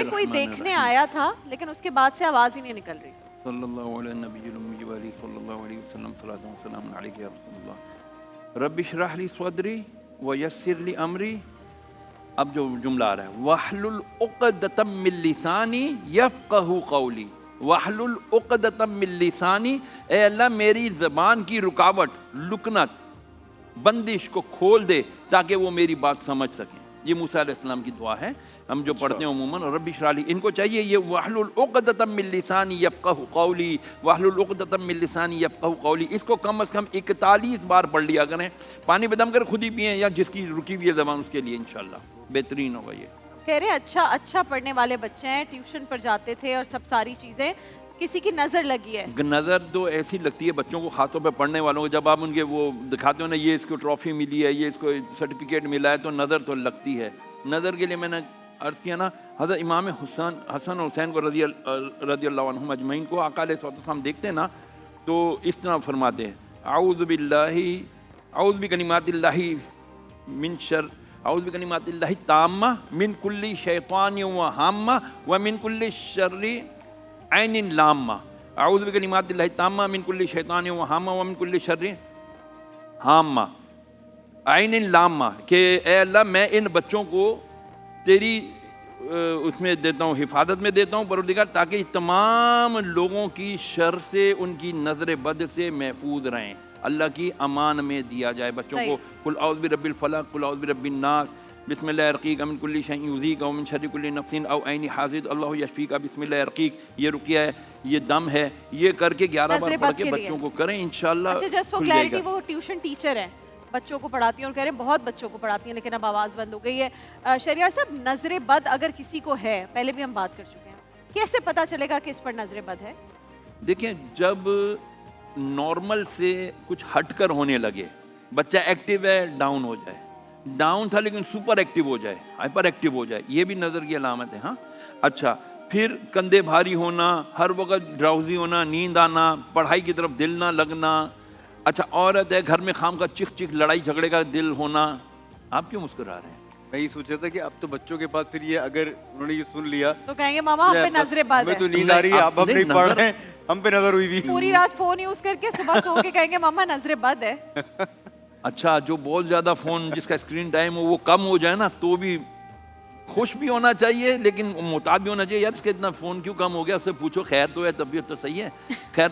رہے کوئی دیکھنے آیا تھا لیکن اس کے بعد سے آواز ہی نہیں نکل رہی. صلی اللہ علیہ نبی الامی و علیہ صلی اللہ علیہ وسلم صلاۃ و سلام علیک یا رسول اللہ. رب اشرح لی صدری ویسر لی امری. اب جو جملہ آ رہا ہے واحلل عقدۃ من لسانی یفقہوا قولی. واحلل عقدۃ من لسانی، اے اللہ میری زبان کی رکاوٹ، لکنت، بندش کو کھول دے تاکہ وہ میری بات سمجھ سکیں. یہ موسیٰ علیہ السلام کی دعا ہے، ہم جو پڑھتے ہیں عموماً رب اشرح لی. ان کو چاہیے یہ واحلل عقدۃ من لسانی یفقہوا قولی، واحلل عقدۃ من لسانی یفقہوا قولی. اس کو کم از کم 41 بار پڑھ لیا کریں. پانی پہ دم کر خود ہی پئیں یا جس کی رکی ہوئی ہے زبان اس کے لیے انشاءاللہ بہترین ہوگا. یہ کہہ رہے اچھا پڑھنے والے بچے ہیں، ٹیوشن پر جاتے تھے اور سب ساری چیزیں، کسی کی نظر لگی ہے. نظر تو ایسی لگتی ہے بچوں کو، خاص طور پہ پڑھنے والوں کو. جب آپ ان کے وہ دکھاتے ہو نا یہ اس کو ٹرافی ملی ہے، یہ اس کو سرٹیفکیٹ ملا ہے، تو نظر تو لگتی ہے. نظر کے لیے میں نے عرض کیا نا، حضرت امام حسن اور حسین کو رضی اللہ عنہم اجمعین کو آقا علیہ الصلوۃ والسلام دیکھتے ہیں نا تو اس طرح فرماتے ہیں اعوذ بکلمات اللہ من شر، اعوذ بکلمات اللہ التامہ من کل شیطان وہامہ ومن کل شر عین لامہ. اعوذ بکلمات اللہ التامہ من کل شیطان وہامہ ومن کل شر ہامہ عین لامہ. کہ اے اللہ میں ان بچوں کو تیری اس میں دیتا ہوں، حفاظت میں دیتا ہوں پروردگار، تاکہ تمام لوگوں کی شر سے، ان کی نظر بد سے محفوظ رہیں. اللہ کی امان میں دیا جائے بچوں کو. قل اعوذ برب الفلق، قل اعوذ برب الناس، بسم اللہ ارقیک من کل شیء یؤذیک ومن شر کل نفس او عین حاسد اللہ یشفیک بسم اللہ ارقیک. یہ رقیہ ہے، یہ دم ہے، یہ کر کے 11 بار پڑھ کے بچوں کو کریں انشاءاللہ. اچھا جسٹ فار کلیئرٹی، وہ ٹیوشن ٹیچر ہیں، بچوں کو پڑھاتی ہیں اور کہہ رہے ہیں بہت بچوں کو پڑھاتی ہیں لیکن اب آواز بند ہو گئی ہے. شہریار صاحب، نظر بد اگر کسی کو ہے، پہلے بھی ہم بات کر چکے ہیں، کیسے پتہ چلے گا کہ اس پر نظر بد ہے؟ دیکھیں، جب نارمل سے کچھ ہٹ کر ہونے لگے، بچہ ایکٹیو ہے ڈاؤن ہو جائے، ڈاؤن تھا لیکن سپر ایکٹیو ہو جائے، ہائپر ایکٹیو ہو جائے، یہ بھی نظر کی علامت ہے. ہاں اچھا، پھر کندھے بھاری ہونا، ہر وقت ڈراؤزی ہونا، نیند آنا، پڑھائی کی طرف دل نہ لگنا. اچھا، عورت ہے گھر میں خام کا چکھ چکھ لڑائی جھگڑے کا دل ہونا. آپ کیوں مسکرا رہے ہیں؟ میں یہ سوچ رہا تھا کہ اب تو بچوں کے بعد پھر یہ اگر انہوں نے یہ سن لیا تو کہیں گے ماما ہم پہ نظر بد ہمیں ہے، تو نیند آ رہی ہے، اب ہم نہیں پڑھ رہے ہیں، ہم پہ نظر ہوئی بھی. پوری رات فون یوز کر کے صبح سو کے کہیں گے ماما نظر بد ہے. اچھا، جو بہت زیادہ فون جس کا اسکرین ٹائم ہو وہ کم ہو جائے نا تو بھی خوش بھی ہونا چاہیے لیکن محتاط بھی ہونا چاہیے. یار اس کے اتنا فون کیوں کم ہو گیا، اس سے پوچھو خیر تو ہے، طبیعت تو صحیح ہے. خیر